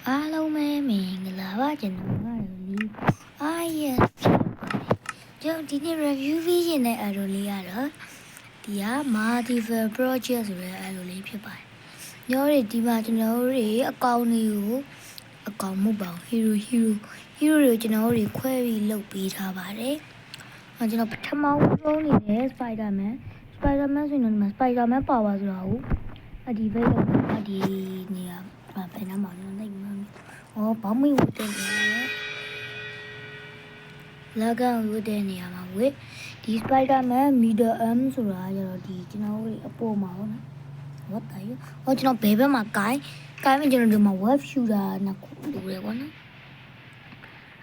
အားလုံးပဲမင်္ဂလာပါကျွန်တော်ကတော့လီအားရကျွန်တော်ဒီနေ့ review ပေးခြင်းတဲ့ arrow လေးကတော့ဒီက Multiple Project ဆိုတဲ့ arrow လေးဖြစ်ပါတယ်။ညောတွေဒီမှာကျွန်တော်တို့အကောင့်တွေကိုအကောင့်မဟုတ်ပါဘူး hero တွေကိုကျွန်တော်တို့ခွဲပြီးလုပ်ပေးထားပါတယ်။ကျွန်တော်ပထမဆုံးနေတဲ့ Spider-Man ဆိုရင်တော့ Spider-Man power ဆိုတာကိုဒီဘက်ရောက်ဒီနေရာဘယ်နှမှာလဲနိုင်မှာဘာမှမဝတ်တဲ့နေရာလာကန်ဝတ်တဲ့နေရာမှာဝတ်ဒီ Spider-Man Middle Arm ဆိုတာကျတော့ဒီကျွန်တော်တို့အပေါ်မှာဟုတ်နော်ဝတ်တယ်ကျွန်တော်ဘယ်ဘက်မှာကိုင်းမှကျွန်တော်ဒီမှာ web shooter နှစ်ခုလိုတယ်ပေါ့နော်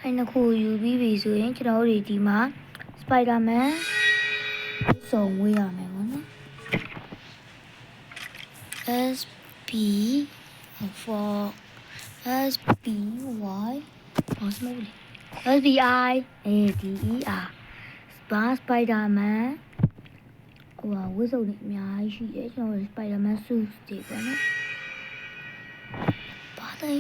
အဲ့နှစ်ခုယူပြီးပြီဆိုရင်ကျွန်တော်တို့ဒီမှာ Spider-Man စုံဝေးရမယ်ပေါ့နော် SPY SBI ADER Spider-Man ဝတ်စုံတွေအများကြီးရှိတယ်ကျွန်တော် Spider-Man suit တွေပေါ့နော်ဘာလဲ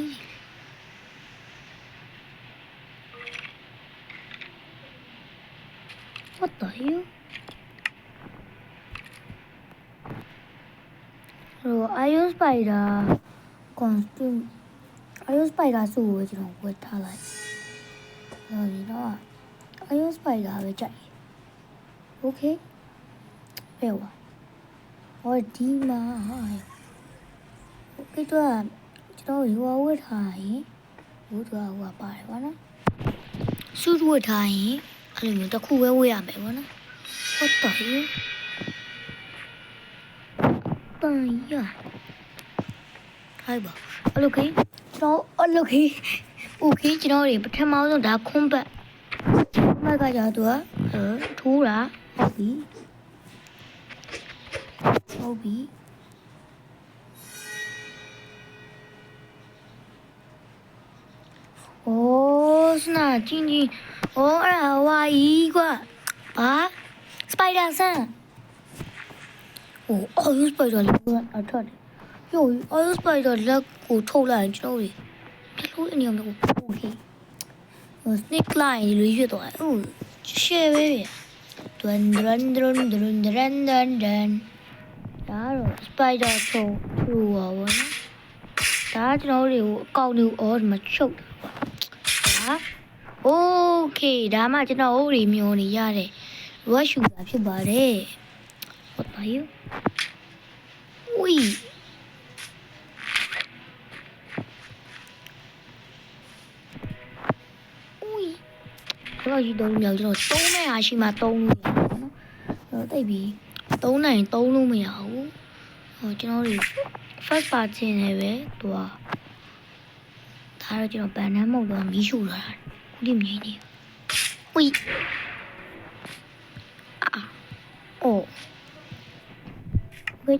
What the hell? Iron Spider costume Iron Spider စုကိုကျွန်တော်ဝတ်ထားလိုက်ဒီတော့ Iron Spider ပဲကြိုက် Okay ပဲဝါဒီမှာ Okay တော့ကျွန်တော်ရွာဝတ်ထားရင်ဘိုးတော်ကပါတယ်ဗောနော်စုဝတ်ထားရင်အဲ့လိုမျိုးတစ်ခုပဲဝတ်ရမယ်ဗောနော်ဟုတ်တယ်တန်ရဟိုက်ပါအဲ့လိုခေကျွန်တော်အဲ့လိုခေ Okay ကျွန်တော်တွေပထမဆုံးဒါခွန်းဘတ်ကကြတော့ထိုးတာဟုတ်ပြီစနာချင်းအဲ့ဒါဝါကြီးကွာဘာစပိုက်ဒါဆန်အော်စပိုက်ဒါလက်အထက်အော်စပိုက်ဒါလက်ကိုထုတ်လိုက်ရင်ကျွန်တော်တွေဘယ်လိုအညောင်တော့โอเคsnake line ဒီလိုရွတ်သွားရှယ်ပဲဒွန်ဒါတော့ spider ထုတ်လို့ပါဘောနော်ဒါကျွန်တော်တွေကိုအကောင့်တွေကိုဒီမှာချုပ်တာโอเคဒါမှကျွန်တော်တို့တွေမျိုးနေရတယ် rush shooter ဖြစ်ပါတယ်ဟုတ်ပါရဲ့ကြီးသုံးမြောက်ကျွန်တော်သုံးတဲ့အားရှိမှသုံးလို့ရပါတော့နော်တိတ်ပြီးသုံးနိုင်သုံးလို့မရဘူးကျွန်တော်တို့ first party နဲ့ပဲသူကဒါတော့ကျွန်တော်ဗန်နန်းမုတ်တော့မီးရှို့လာတာခုဒီမြင်နေ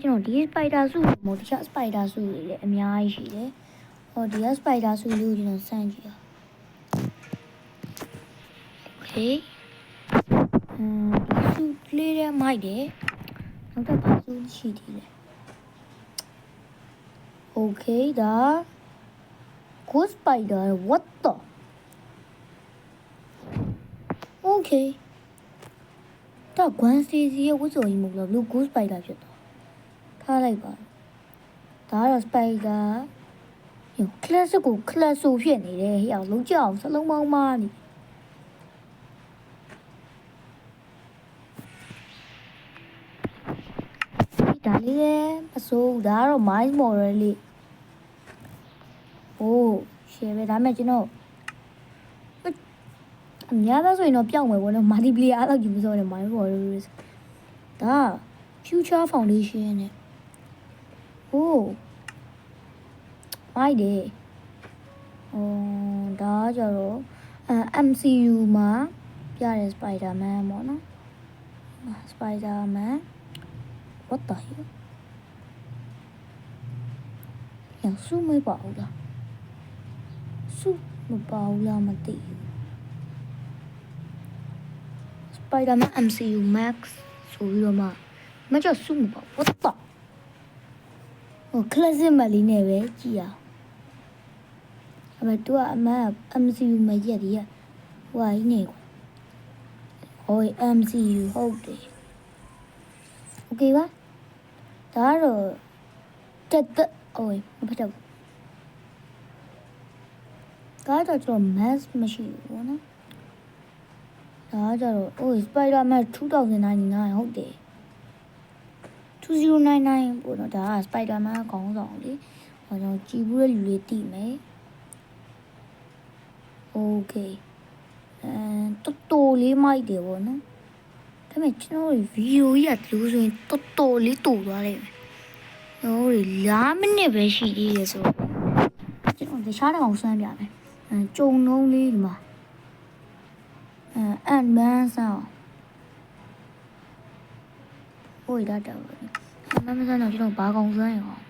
ကျွန်တော်ဒီ spider စုမို့တခြား spider စုတွေလည်းအများကြီးရှိတယ်ဒီက spider စုလေးကိုကျွန်တော်စမ်းကြည့်Okay စုလေးရမိုက်တယ်နောက်တော့ဘာစုရှိသေးလဲ Okay ဒါ Ghost Spider what the Okay ဒါဂွမ်စီစီရဲ့ဝတ်စုံကြီးမဟုတ်ဘူး Ghost Spider ဖြစ်သွားထားလိုက်ပါဒါကတော့ Spider classic ကို class ဆိုဖြစ်နေတယ်ဟဲ့အောင်လုံးကြအောင်စလုံးပေါင်းမားနေဒါလေးလည်းမစိုးဒါကတော့ Miles Morales လေးရှယ်ပဲဒါမဲ့ကျွန်တော်အများသားဆိုရင်တော့ပျောက်မယ်ပေါ့နော် multiplayer အဲ့လောက်ကြီးမစိုးနဲ့ Miles Morales ဒါ Future Foundation နဲ့မိုက်တယ်ဒါကြတော့MCU မှာပြတဲ့ Spider-Man ပေါ့နော် Spider-Man What the hell ညစုမပါဘူးလားစုမပါဘူးလားမသိဘူး Spider-Man MCU Max ဆိုပြီးတော့မကြောက်စုမပါ What the classic မလေးနဲ့ပဲကြည်ရ အမေသူကအမ MCU မရက်ဒီကဟိုကြီးနေကွာဟို MCU ဟုတ်တယ်โอเคပါဒါတော့တက်အိုးမဖတ်တော့ဒါတော့ကျွန်တော် mass မရှိဘူးပေါ့နော်ဒါကြတော့အိုး Spider-Man 2099ဟုတ်တယ်2099ပေါ့နော်ဒါက Spider-Man ခေါင်းဆောင်လေဟောကျွန်တော်ကြည်ဘူးတဲ့လူလေးတည်မယ်โอเคတော်လေးမိုက်တယ်ပေါ့နော်ဒါပေမဲ့ကျွန်တော်ဗီဒီယိုကြီးကလို့ဆိုရင်တော်လေးတူသွားလိမ့်မယ်ဟို5မိနစ်ပဲရှိသေးတယ်ဆိုတော့ကျွန်တော်တခြားတစ်ကောင်ဆွမ်းပြမယ်ကြုံနှုံးလေးဒီမှာအန်မန်ဆောင်ဟိုဒါတော့အန်မန်ဆောင်တော့ကျွန်တော်ဘာကောင်ဆွမ်းရအောင်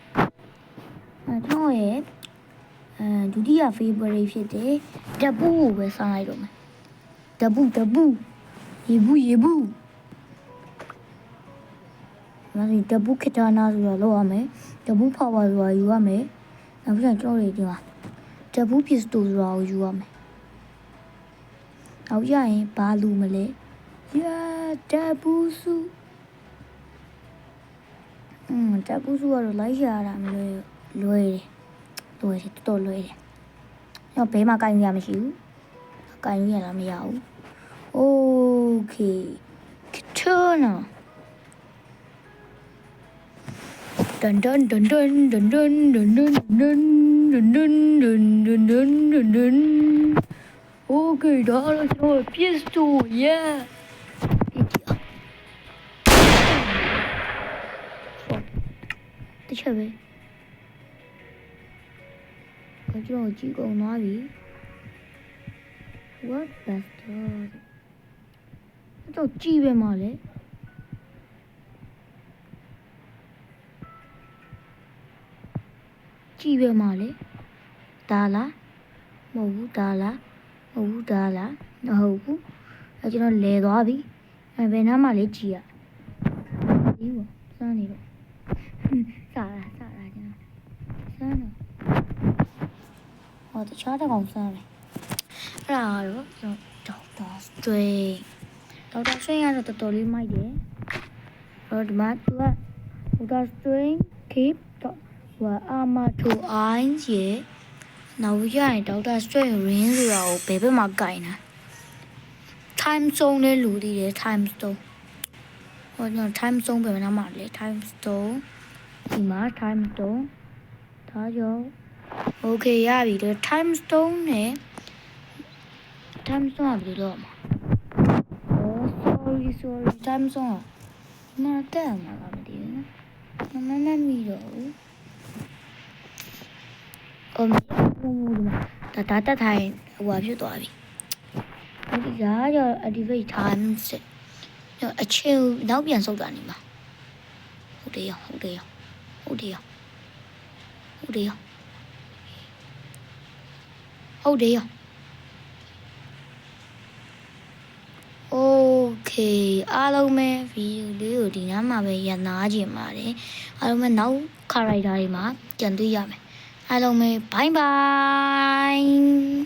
ကျွန်တော်ရဲ့ဒုတိယ favorite ဖြစ်တယ်တပူကိုပဲစားလိုက်တော့မယ်တပူရေဘူးမင်းတပူခတာနာဆိုတော့လောက်ရမယ်တပူဖောက်ပါဆိုတာယူရမယ်နောက်ပြီးတော့ကျွန်တော်တွေဒီမှာတပူပစ္စတိုဆိုတာကိုယူရမယ်နောက်ရရင်ဘာလူမလဲယာတပူစုတပူစုကတော့လိုက်ရတာမလွယ်တယ်တော်လွယ်တယ်တော့ဘဲမှာကင်ရမရှိဘူးကင်ရလားမရဘူးโอเคကထနာဒန်โอเคဒါတော့ကျွန်တော်ပြစ်စတိုတချက်ပဲကျွန်တော်ကြည့်ကုန်သွားပြီ what bastard တော့ကြည့်ပဲမလဲကြည့်ပဲမလဲဒါလားမဟုတ်ဘူးဒါလားမဟုတ်ဘူးဒါလားမဟုတ်ဘူးကျွန်တော်လဲသွားပြီဘယ်နားမှလဲကြည့်ရဒီပေါ့စမ်းနေတော့စားတာကျွန်တော်စမ်းတော့ဟောတခြားတစ်ကောင်စမ်းမယ်အဲ့ဒါတော့ကျွန်တော် Doctor Strange ကတော့တော်လေးမိုက်တယ်ဒီမှာသူက Doctor Strange keep ဟိုအာမထိုအိုင်းရဲ့နောက်ရရင် Doctor Strange ring ဆိုတာကိုဘယ်ဘက်မှာကင်တာ time zone နဲ့လူတည်တယ် time zone ဟောကျွန်တော် time zone ပဲနားမှာလေ time zone ဒီမှာ time zone ဒါကြောင့် okay ရပြီတော့ time zone နဲ့ time zone ကဘယ်လိုလုပ်မှာsorry time zone မတက်မှာပါမသိဘူးနော်မမီတော့ဒါတက်ထိုင်ဟိုဖြစ်သွားပြီဒီကကြော activate time စစ်အချင်းနောက်ပြန်ဆုတ်တာနေမှာဟုတ်တယ်โอเคအားလုံးပဲဗီဒီယိုလေးကိုဒီနားမှာပဲရနာခြင်းပါတယ်အားလုံးပဲနောက်ခါရိုက်တာတွေမှာကြံတွေ့ရမယ်အားလုံးပဲ bye bye